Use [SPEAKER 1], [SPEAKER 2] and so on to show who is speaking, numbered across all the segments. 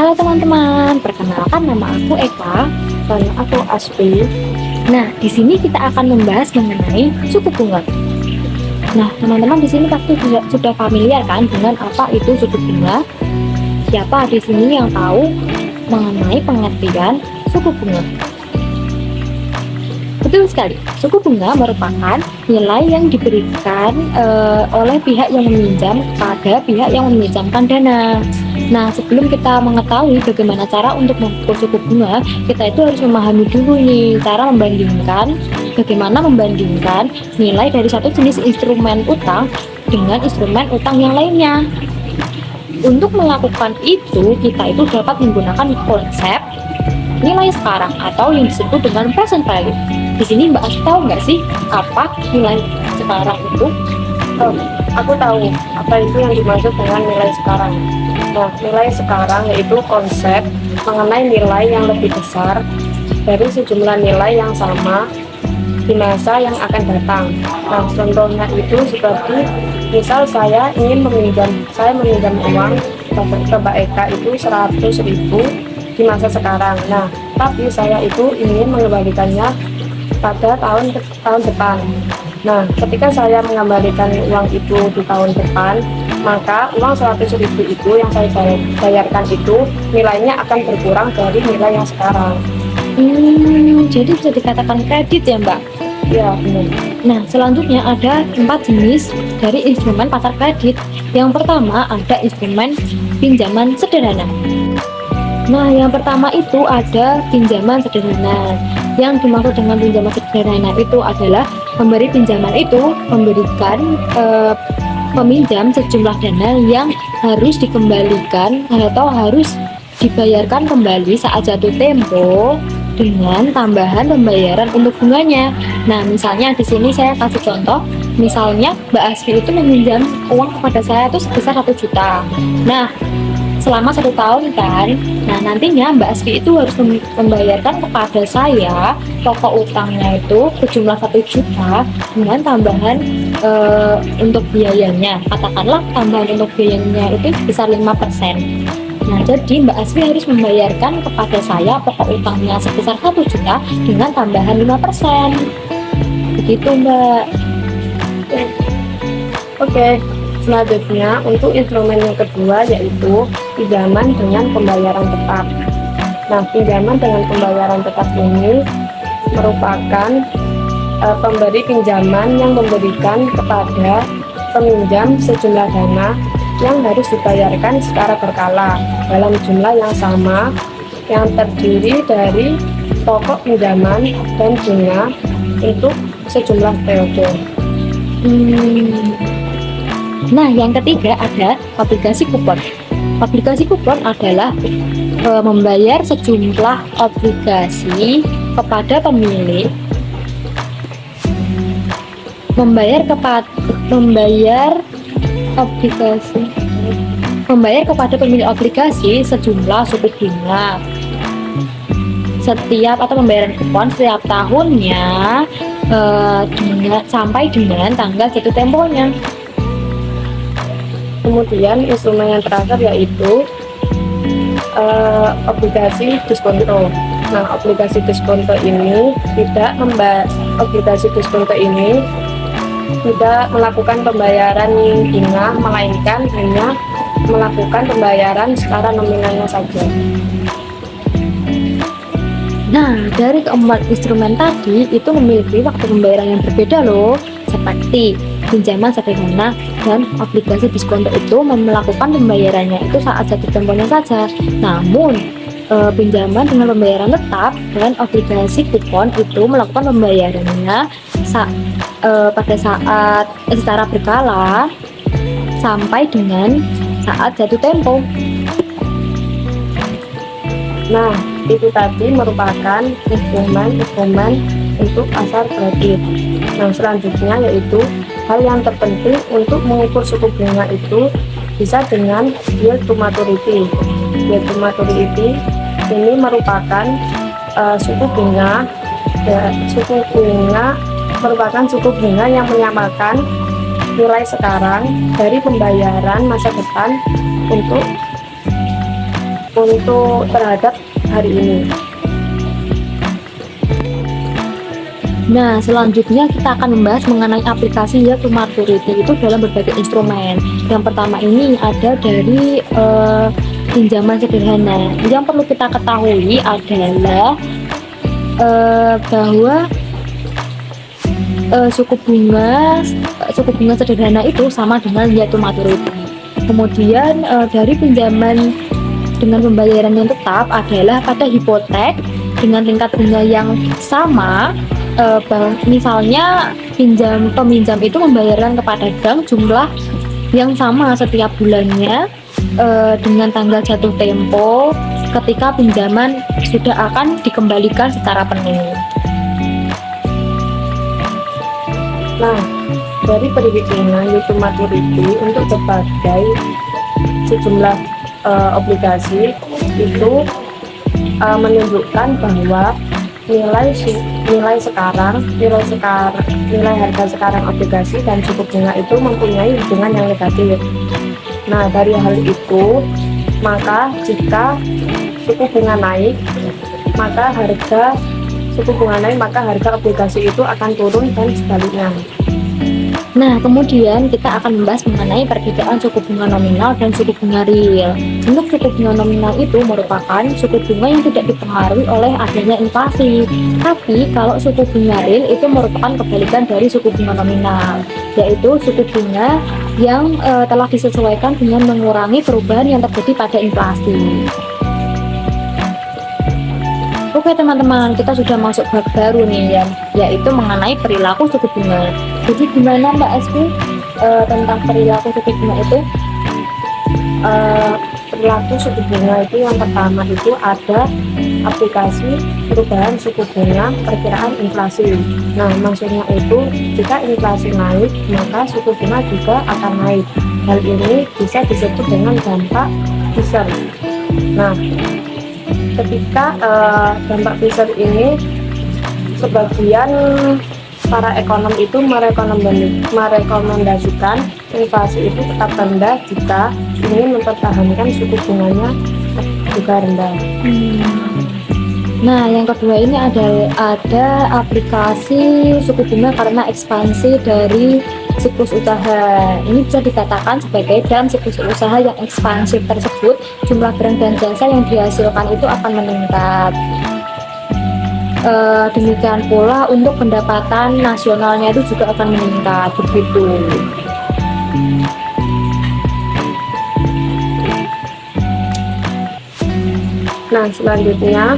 [SPEAKER 1] Halo teman-teman, perkenalkan nama aku Eka dan aku Aspi. Nah, di sini kita akan membahas mengenai suku bunga. Nah, teman-teman di sini pasti sudah familiar kan dengan apa itu suku bunga? Siapa di sini yang tahu mengenai pengertian suku bunga? Betul sekali, suku bunga merupakan nilai yang diberikan oleh pihak yang meminjam kepada pihak yang meminjamkan dana. Nah, sebelum kita mengetahui bagaimana cara untuk mengukur suku bunga, kita itu harus memahami dulu nih cara membandingkan, bagaimana membandingkan nilai dari satu jenis instrumen utang dengan instrumen utang yang lainnya. Untuk melakukan itu, kita itu dapat menggunakan konsep nilai sekarang atau yang disebut dengan present value. Di sini Mbak As tahu nggak sih apa nilai sekarang itu?
[SPEAKER 2] Aku tahu apa itu yang dimaksud dengan nilai sekarang. Nah, nilai sekarang yaitu konsep mengenai nilai yang lebih besar dari sejumlah nilai yang sama di masa yang akan datang. Nah, contohnya itu seperti misal saya meminjam uang ke Mbak Eka itu 100.000 di masa sekarang. Nah, tapi saya itu ingin mengembalikannya pada tahun depan. Nah, ketika saya mengembalikan uang itu di tahun depan, maka uang 100.000 itu yang saya bayarkan itu nilainya akan berkurang dari nilai yang sekarang.
[SPEAKER 1] Jadi bisa dikatakan kredit ya Mbak?
[SPEAKER 2] Ya, benar.
[SPEAKER 1] Nah, selanjutnya ada 4 jenis dari instrumen pasar kredit. Yang pertama ada instrumen pinjaman sederhana. Nah, yang pertama itu ada pinjaman sederhana. Yang dimaksud dengan pinjaman sederhana itu adalah pemberi pinjaman itu memberikan peminjam sejumlah dana yang harus dikembalikan atau harus dibayarkan kembali saat jatuh tempo dengan tambahan pembayaran untuk bunganya. Nah, misalnya di sini saya kasih contoh, misalnya Mbak Asfi itu meminjam uang kepada saya itu sebesar 1 juta. Nah, selama 1 tahun kan, nah nantinya Mbak Asfi itu harus membayarkan kepada saya pokok utangnya itu sejumlah 1 juta dengan tambahan untuk biayanya, katakanlah tambahan untuk biayanya itu sebesar 5%. Nah, jadi Mbak Asfi harus membayarkan kepada saya pokok utangnya sebesar 1 juta dengan tambahan 5%. Begitu Mbak.
[SPEAKER 2] Oke. Selanjutnya untuk instrumen yang kedua yaitu pinjaman dengan pembayaran tetap. Nah, pinjaman dengan pembayaran tetap ini merupakan pemberi pinjaman yang memberikan kepada peminjam sejumlah dana yang harus dibayarkan secara berkala dalam jumlah yang sama yang terdiri dari pokok pinjaman dan bunga untuk sejumlah periode.
[SPEAKER 1] Nah, yang ketiga ada obligasi kupon. Obligasi kupon adalah membayar sejumlah obligasi kepada pemilik, membayar kepada pemilik obligasi sejumlah suku bunga setiap atau pembayaran kupon setiap tahunnya sampai dengan tanggal jatuh temponya.
[SPEAKER 2] Kemudian instrumen yang terakhir yaitu obligasi diskonto. Nah, obligasi diskonto ini tidak melakukan pembayaran bunga, melainkan hanya melakukan pembayaran secara nominalnya saja.
[SPEAKER 1] Nah, dari keempat instrumen tadi itu memiliki waktu pembayaran yang berbeda loh, seperti pinjaman sederhana dan obligasi diskonto itu melakukan pembayarannya itu saat jatuh temponya saja. Namun pinjaman dengan pembayaran tetap dan obligasi kupon itu melakukan pembayarannya pada saat secara berkala sampai dengan saat jatuh tempo.
[SPEAKER 2] Nah, itu tadi merupakan instrumen untuk pasar kredit. Nah, selanjutnya yaitu hal yang terpenting untuk mengukur suku bunga itu bisa dengan yield to maturity. Yield to maturity ini merupakan suku bunga yang menyamakan nilai sekarang dari pembayaran masa depan untuk untuk terhadap hari ini.
[SPEAKER 1] Nah, selanjutnya kita akan membahas mengenai aplikasi yield to maturity itu dalam berbagai instrumen. Yang pertama ini ada dari pinjaman sederhana. Yang perlu kita ketahui adalah bahwa suku bunga sederhana itu sama dengan yield to maturity. Kemudian dari pinjaman dengan pembayaran yang tetap adalah pada hipotek dengan tingkat bunga yang sama. Misalnya peminjam itu membayarkan kepada bank jumlah yang sama setiap bulannya dengan tanggal jatuh tempo ketika pinjaman sudah akan dikembalikan secara penuh.
[SPEAKER 2] Nah, dari perhitungan yield to maturity untuk berbagai sejumlah obligasi itu menunjukkan bahwa nilai harga sekarang obligasi dan suku bunga itu mempunyai hubungan yang negatif. Nah, dari hal itu, maka jika suku bunga naik, maka harga obligasi itu akan turun dan sebaliknya.
[SPEAKER 1] Nah, kemudian kita akan membahas mengenai perbedaan suku bunga nominal dan suku bunga real. Untuk suku bunga nominal itu merupakan suku bunga yang tidak dipengaruhi oleh adanya inflasi. Tapi kalau suku bunga real itu merupakan kebalikan dari suku bunga nominal, yaitu suku bunga yang telah disesuaikan dengan mengurangi perubahan yang terjadi pada inflasi. Oke teman-teman, kita sudah masuk bab baru nih ya, yaitu mengenai perilaku suku bunga. Jadi gimana Mbak Espi tentang perilaku suku bunga itu? Perilaku suku bunga itu yang pertama itu ada aplikasi perubahan suku bunga perkiraan inflasi. Nah, maksudnya itu jika inflasi naik, maka suku bunga juga akan naik. Hal ini bisa disebut dengan dampak Fisher. Nah, ketika dampak Fisher ini sebagian para ekonom itu merekomendasikan inflasi itu tetap rendah jika ingin mempertahankan suku bunganya juga rendah. Nah, yang kedua ini ada aplikasi suku bunga karena ekspansi dari siklus usaha. Ini bisa dikatakan sebagai dalam siklus usaha yang ekspansif tersebut, jumlah barang dan jasa yang dihasilkan itu akan meningkat. Demikian pula untuk pendapatan nasionalnya itu juga akan meningkat, begitu.
[SPEAKER 2] Nah, selanjutnya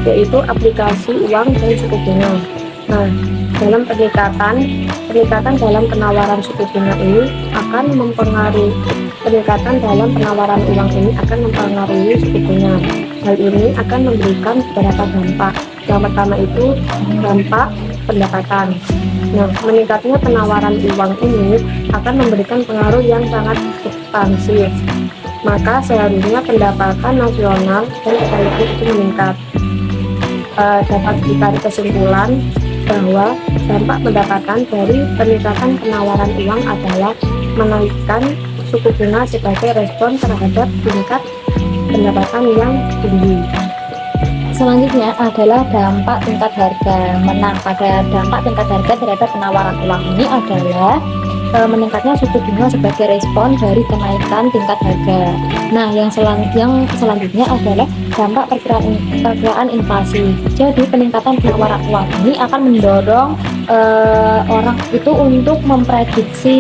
[SPEAKER 2] yaitu aplikasi uang dan suku bunga. Nah, dalam peningkatan dalam penawaran suku bunga ini akan mempengaruhi suku bunga. Hal ini akan memberikan beberapa dampak. Yang pertama itu dampak pendapatan. Nah, meningkatnya penawaran uang ini akan memberikan pengaruh yang sangat substansial. Maka seharusnya pendapatan nasional dan sekaligus itu meningkat. Dapat ditarik kesimpulan bahwa dampak pendapatan dari peningkatan penawaran uang adalah menaikkan suku bunga sebagai respon terhadap tingkat pendapatan yang tinggi.
[SPEAKER 1] Selanjutnya adalah dampak tingkat harga. Pada dampak tingkat harga terhadap penawaran uang ini adalah meningkatnya suku bunga sebagai respon dari kenaikan tingkat harga. Nah, yang selanjutnya adalah dampak perkiraan inflasi. Jadi peningkatan penawaran uang ini akan mendorong orang itu untuk memprediksi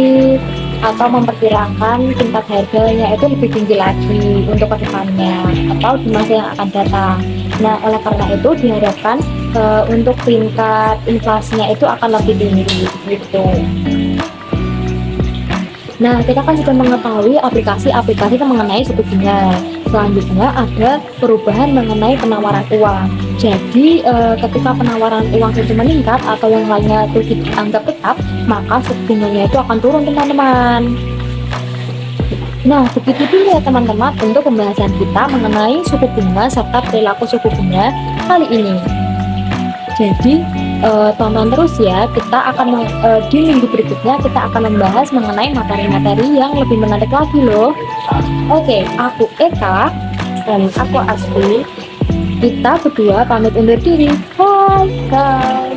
[SPEAKER 1] atau memperkirakan tingkat harganya itu lebih tinggi lagi untuk kedepannya atau di masa yang akan datang. Nah, oleh karena itu diharapkan untuk tingkat inflasinya itu akan lebih tinggi gitu. Nah, kita kan sudah mengetahui aplikasi-aplikasi mengenai suku bunga. Selanjutnya ada perubahan mengenai penawaran uang. Jadi ketika penawaran uang itu meningkat atau yang lainnya itu dianggap tetap, maka suku bunganya itu akan turun teman-teman. Nah, begitu dulu ya teman-teman untuk pembahasan kita mengenai suku bunga serta perilaku suku bunga kali ini. Jadi tonton terus ya, kita akan di minggu berikutnya kita akan membahas mengenai materi-materi yang lebih menarik lagi loh. Oke, aku Eka
[SPEAKER 2] Dan aku Asli.
[SPEAKER 1] Kita berdua pamit undur diri. Bye.
[SPEAKER 2] Bye.